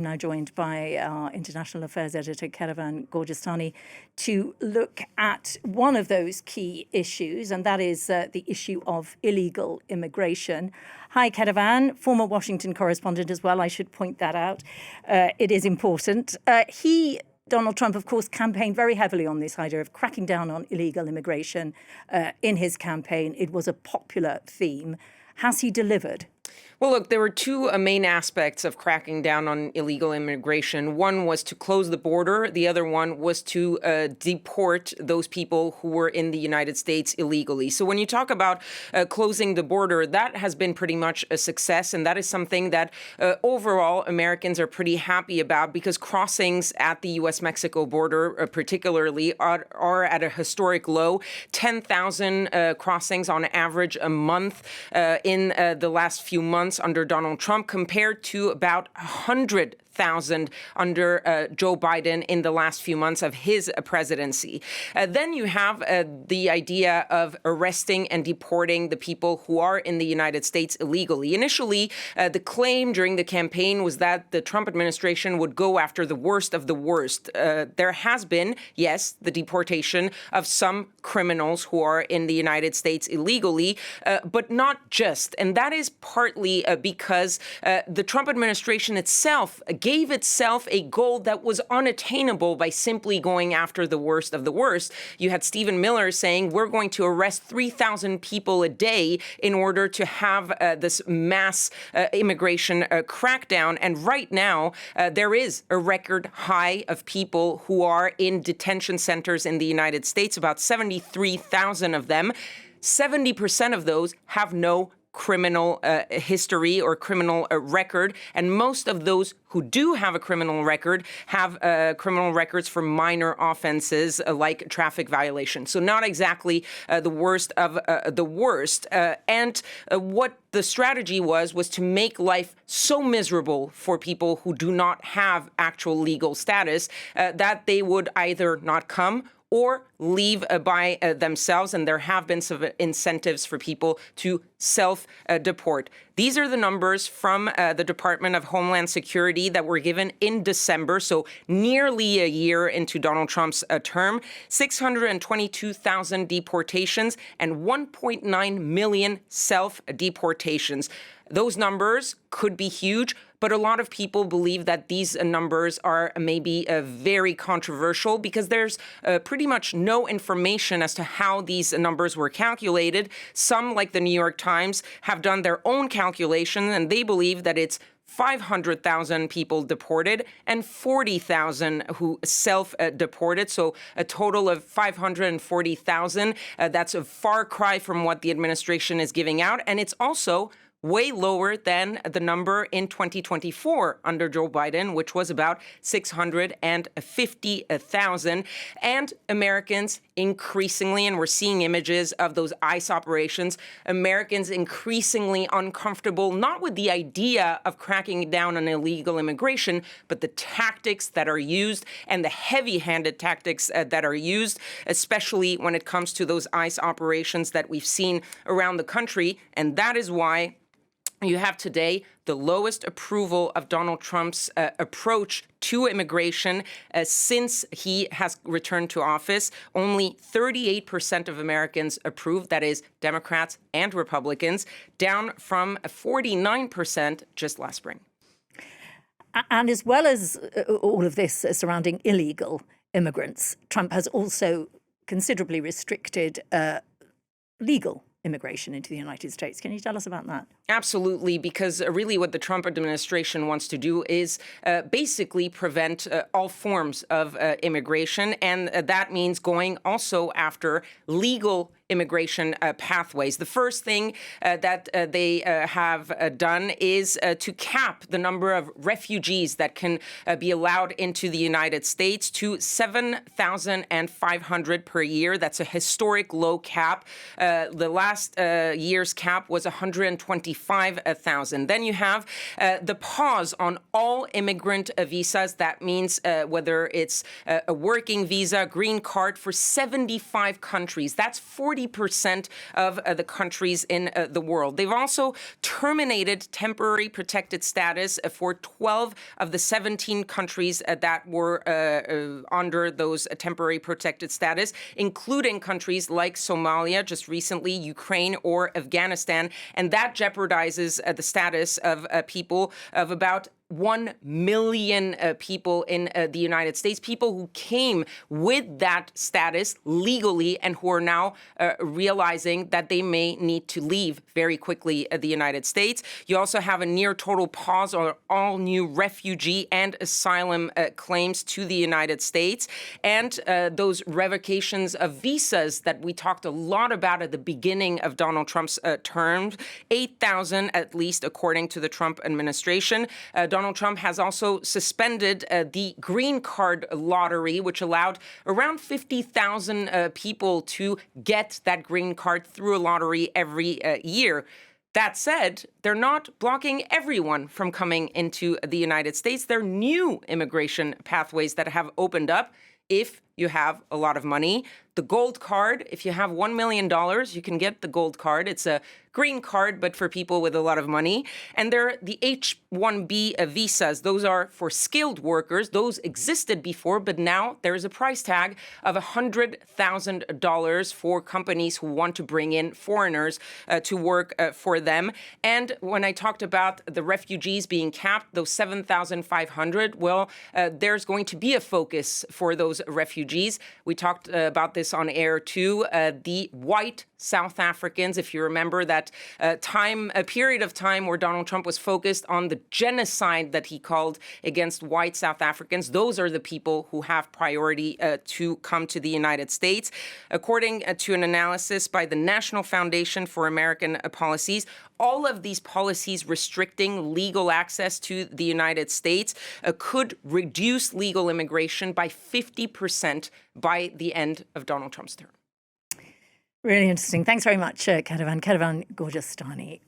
Now joined by our international affairs editor, Kethevane, Gorjestani, to look at one of those key issues, and that is the issue of illegal immigration. Hi, Kethevane, former Washington correspondent as well, I should point that out. It is important. Donald Trump, of course, campaigned very heavily on this idea of cracking down on illegal immigration in his campaign. It was a popular theme. Has he delivered? Well, look, there were two main aspects of cracking down on illegal immigration. One was to close the border. The other one was to deport those people who were in the United States illegally. So when you talk about closing the border, that has been pretty much a success. And that is something that overall Americans are pretty happy about, because crossings at the U.S.-Mexico border particularly are at a historic low. 10,000 crossings on average a month in the last few months under Donald Trump, compared to about 100,000 under Joe Biden in the last few months of his presidency. Then you have the idea of arresting and deporting the people who are in the United States illegally. Initially, the claim during the campaign was that the Trump administration would go after the worst of the worst. There has been, yes, the deportation of some criminals who are in the United States illegally, but not just. And that is partly because the Trump administration itself gave itself a goal that was unattainable by simply going after the worst of the worst. You had Stephen Miller saying, we're going to arrest 3,000 people a day in order to have this mass immigration crackdown. And right now, there is a record high of people who are in detention centers in the United States, about 73,000 of them. 70% of those have no criminal history or criminal record. And most of those who do have a criminal record have criminal records for minor offenses like traffic violations. So not exactly the worst of the worst. And what the strategy was to make life so miserable for people who do not have actual legal status that they would either not come or leave by themselves, and there have been some incentives for people to self-deport. These are the numbers from the Department of Homeland Security that were given in December, so nearly a year into Donald Trump's term. 622,000 deportations and 1.9 million self-deportations. Those numbers could be huge, but a lot of people believe that these numbers are maybe very controversial, because there's pretty much no information as to how these numbers were calculated. Some, like the New York Times, have done their own calculation, and they believe that it's 500,000 people deported and 40,000 who self-deported, so a total of 540,000. That's a far cry from what the administration is giving out, and it's also way lower than the number in 2024 under Joe Biden, which was about 650,000. And Americans increasingly, and we're seeing images of those ICE operations, Americans increasingly uncomfortable, not with the idea of cracking down on illegal immigration, but the tactics that are used and the heavy-handed tactics that are used, especially when it comes to those ICE operations that we've seen around the country. And that is why you have today the lowest approval of Donald Trump's approach to immigration since he has returned to office. Only 38% of Americans approve, that is, Democrats and Republicans, down from 49% just last spring. And as well as all of this surrounding illegal immigrants, Trump has also considerably restricted legal immigration into the United States. Can you tell us about that? Absolutely, because really what the Trump administration wants to do is basically prevent all forms of immigration, and that means going also after legal immigration pathways. The first thing that they have done is to cap the number of refugees that can be allowed into the United States to 7,500 per year. That's a historic low cap. The last year's cap was 125. 75,000. Then you have the pause on all immigrant visas. That means whether it's a working visa, green card for 75 countries. That's 40% of the countries in the world. They've also terminated temporary protected status for 12 of the 17 countries that were under those temporary protected status, including countries like Somalia, just recently, Ukraine or Afghanistan. And that jeopardizes the status of people of about 1 million people in the United States, people who came with that status legally and who are now realizing that they may need to leave very quickly the United States. You also have a near total pause on all new refugee and asylum claims to the United States, and those revocations of visas that we talked a lot about at the beginning of Donald Trump's term, 8,000 at least, according to the Trump administration. Donald Trump has also suspended the green card lottery, which allowed around 50,000 people to get that green card through a lottery every year. That said, they're not blocking everyone from coming into the United States. There are new immigration pathways that have opened up if you have a lot of money. The gold card, if you have $1 million, you can get the gold card. It's a green card, but for people with a lot of money. And there are the H-1B visas. Those are for skilled workers. Those existed before, but now there is a price tag of $100,000 for companies who want to bring in foreigners to work for them. And when I talked about the refugees being capped, those 7,500, well, there's going to be a focus for those refugees. We talked about this on air too. The white South Africans, if you remember that a period of time where Donald Trump was focused on the genocide that he called against white South Africans, those are the people who have priority to come to the United States. According to an analysis by the National Foundation for American Policies, all of these policies restricting legal access to the United States could reduce legal immigration by 50% by the end of Donald Trump's term. Really interesting. Thanks very much, Kethevane Gorjestani.